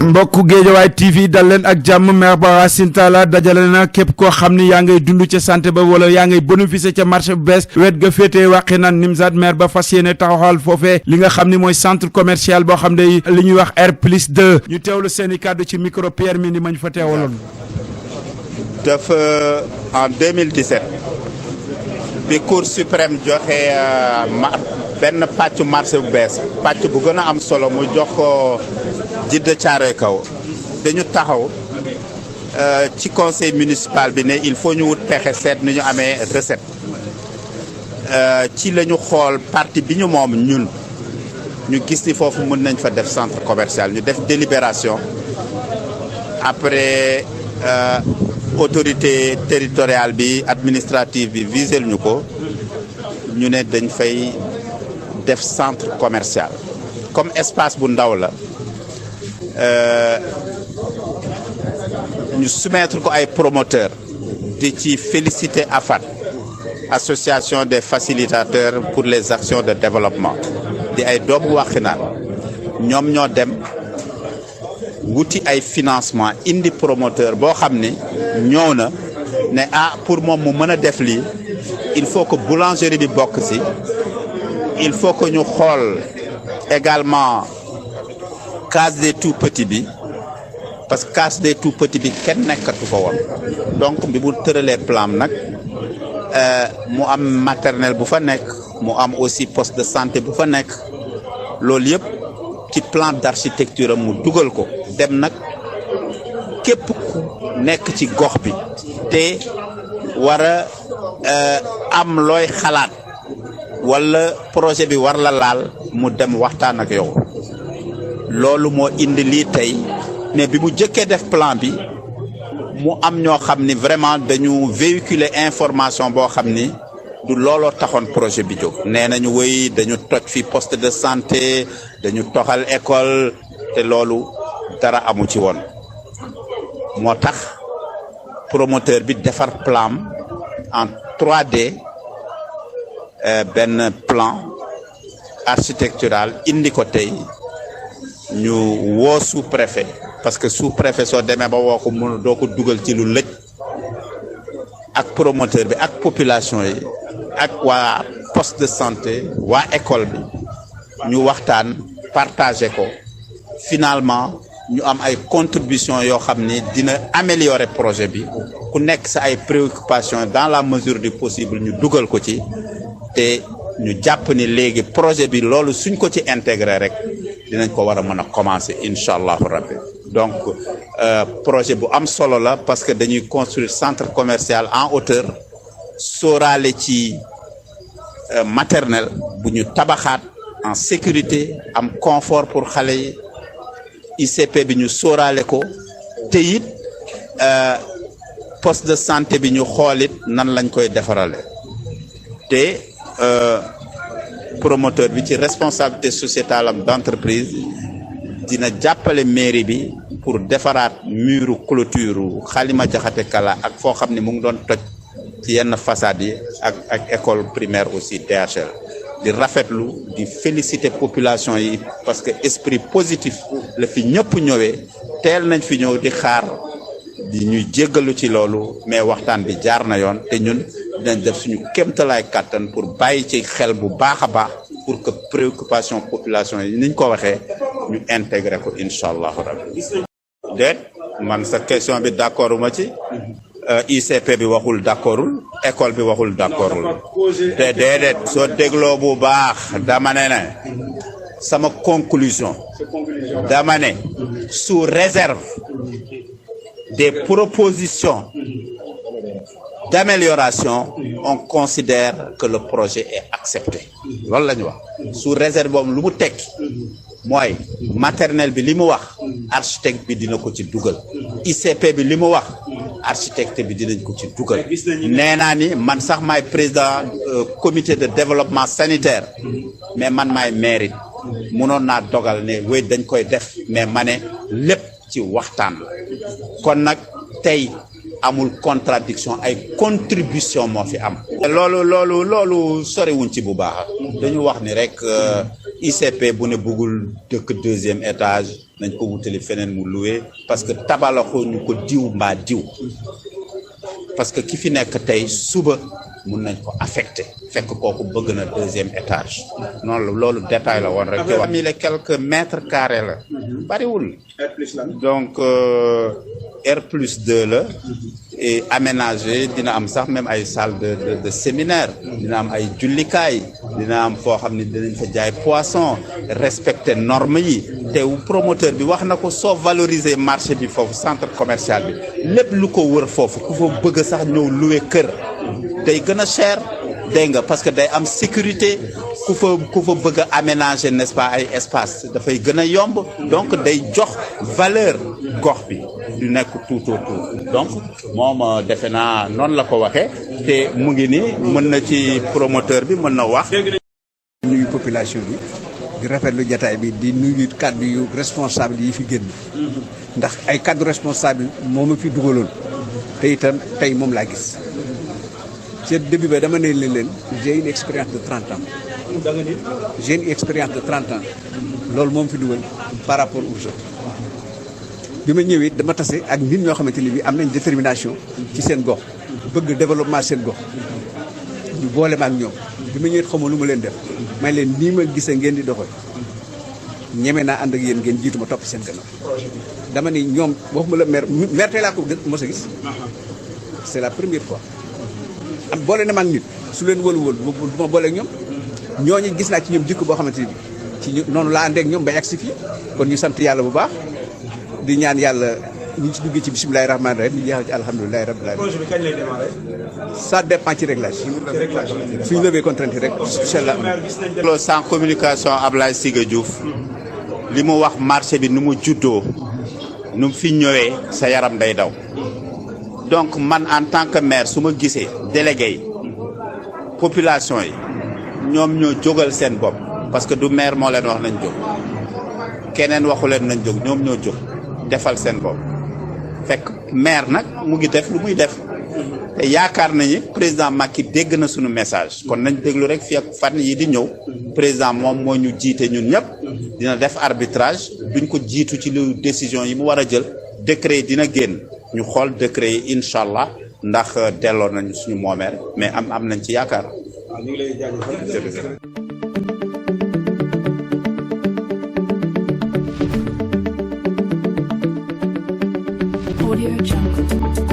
mbokku Guédiawaye TV dal leen ak jàmm. maire ba Racine Talla dajale na képp koo xam ni yaa ngay dund ca santé ba wala yaa ngay bénéficier ca marché bu bees wet ga féetee wàqi naan Nimzaat maire ba fas yéene taxawal foofee li nga xam ni mooy centre commercial boo xam ne li ñuy wax R+2 ñu teewlu seen i kàddu ci micro Pierre Mindi ma ñu fa teewaloon. dafa en 2017 bi Cour suprême joxe benn pàccu marché bu bees pàcc bu gën a am solo mu jox ko Djiddah Thiaroye Kaw dañu taxaw ci conseil municipal bi ne il faut ñu wut pexe seet nu ñu amee recette ci la ñu xool partie bi ñu moom ñun ñu gis ni foofu mën nañ fa def centre commercial ñu def délibération après autorité territoriale bi administrative bi visel ñu ko ñu ne dañ fay def centre commercial comme espace bu ndaw la ñu soumettre ko ay promoteur di ci féliciter AFAD association des facilitateurs pour les actions de développement di ay doomu Wakhinane ñoom ñoo dem wuti ay financement indi promoteur boo xam ni ñëw na ne pour moom mu mën a def lii il faut que boulangerie bi bokk ci il faut que ñu xool également case des tout petits bi parce que case des tout petits bi kenn nekkatu fa woon donc bi mu tëralee plan nag mu am maternelle bu fa nekk mu am aussi poste de santé bu fa nekk loolu yëpp ci plan d'architecture am mu dugal ko dem nag képp ku nekk ci gox bi te war a am looy xalaat wala projet bi war la laal mu dem waxtaan ak yow loolu moo indi lii tey mais bi mu jëkkee def plan bi mu am ñoo xam ni vraiment dañu véhiculer information boo xam ni du looloo taxoon projet bi jóg nee nañu wéy dañu toj fi poste de santé dañu toxal école te loolu dara amu ci woon moo tax promoteur bi defar plan en 3D benn plan architectural indi ko tey ñu woo sous-préfet parce que sous-préfet soo demee ba woo ko mun doo ko dugal ci lu lëj ak promoteur bi ak population yi ak waa poste de santé waa école bi ñu waxtaan partager ko finalement ñu am ay contribution yoo xam ni dina améliorer projet bi ku nekk sa ay préoccupations dans la mesure du possible ñu dugal ko ci te ñu jàpp ni léegi projet bi loolu suñ ko ci intégré rek dinañ ko war a mën a commencer incha allahu rabbi donc projet bu am solo la parce que dañuy construire centre commercial en hauteur sóoraale ci maternelle bu ñu tabaxaat en sécurité am confort pour xale yi ICP bi ñu sóoraale ko te it poste de santé bi ñu xoolit nan lañ koy defarale te promoteur bi ci responsabilité sociétale am d'entreprise dina jàppale mairie bi pour defaraat muru clôture Xalima Jaxate Kala ak foo xam ne mu ngi doon toj ci yenn façade yi ak école primaire aussi DHL di rafetlu di féliciter population yi parce que esprit positif la fi ñëpp ñëwee teel nañ fi ñëw di xaar di ñuy jéggalu ci loolu mais waxtaan bi jaar na yoon te ñun dinañ def suñu kéemtalaay kàttan pour bàyyi ci xel bu baax a baax pour que préoccupation population yi niñ ko waxee ñu intégrer ko incha allahu rabbi déet man sa question bi d'accord ma ci ICP bi waxul d'accordul école bi waxul d'accordul te déedéet soo dégloo bu baax dama ne sama conclusion dama ne sous réserve des propositions d'amélioration on considère que le projet est accepté loolu la ñu wax sous réserve boobu lu mu tekki mooy maternelle bi li mu wax architecte bi dina ko ci dugal ICP bi li mu wax architecte bi dinañ ko ci dugal nee naa ni man sax maay président comité de développement sanitaire mais man maay maire mënoon naa dogal ne wéy dañ koy def mais ma ne lépp ci waxtaan la kon nag tey amul contradiction ay contribution moo fi am. loolu soriwuñ ci bu baax dañu wax ni rek ICP bu ne bëggul dëkk 2e étage nañ ko wutali feneen mu loué parce que tabalaxoo ñu ko diw mbaa diw parce que ki fi nekk tey suba mun nañ ko affecté fekk kooku bëgg na 2e étage noonu loolu détail la woon rek. 3000 et quelques mètres carrés la bariwul. donc R+2 la et aménagé dina am sax même ay salle de séminaire dina am ay jullikaay dina am foo xam ne dinañ fa jaay poisson respecter normes yi te promoteur bi wax na ko soo valoriser marché bi foofu centre commercial bi lépp lu ko wër foofu ku fa bëgg sax ñëw louer kër day gën a cher dégg nga parce que day am sécurité ku fa bëgg a aménager n'est-ce pas ay espace dafay gën a yomb donc day jox valeur gox bi du nekk tout autour donc moom defe naa noonu la ko waxee te mu ngi ni mën na ci promoteur bi mën na wax. nuyu population bi di rafetlu jataay bi di nuyu kaddu yu responsable yi fi génn ndax ay kaddu responsable moo ma fi dugaloon te itam tey moom laa gis ci début ba dama ne leen j'ai une expérience de 30 ans. j'ai une expérience de 30 ans loolu moom fi dugal par rapport aux autres bi ma ñëwee dama tase ak nit ñoo xamante ni bi am nañ détermination ci seen gox bëgg développement seen gox ñu boole ma ak ñoom bi ma ñëwee xamoo lu ma leen def may leen nii ma gisee ngeen di doxal ñeme naa ànd ak yéen ngeen jiitu ma topp seen gannaaw dama ni ñoom waxuma la maire tey laa ko mos a gis c'est la première fois am boole na ma ak nit su leen wóolu du ma boole ak ñoom ñooñu gis naa ci ñoom jikko boo xamante ni bi ci noonu laa àndee ak ñoom ba yegg si fii kon ñu sant yàlla bu baax di ñaan yàlla ñu ci duggee ci bisimilahi rahmaani rahim ñu jeexal ci alhamdulilahi rabbil alamin. projet bi kañ lay démarrer. ça dépend ci réglage. suñu levee contrainte rek incha allah. loolu sans communication Ablaye Siga Diouf li mu wax marché bi nu mu juddoo nu mu fi ñëwee sa yaram day daw donc man en tant que maire su ma gisee délégué yi population yi ñoom ñoo jógal seen bopp parce que du maire moo leen wax nañ jóg keneen waxu leen nañ jóg ñoom ñoo jóg defal seen bopp fekk maire nag mu ngi def lu muy def te yaakaar nañu président Macky dégg na suñu message kon nañ déglu rek fii ak fan yi di ñëw président moom moo ñu jiite ñun ñëpp dina def arbitrage duñ ko jiitu ci lu décision yi mu war a jël décret yi dina génn ñu xool décret yi incha allah ndax delloo nañu suñu moomeel mais am nañ ci yaakaar. waaw ñu ngi lay jaajëfal. Audio Jungle.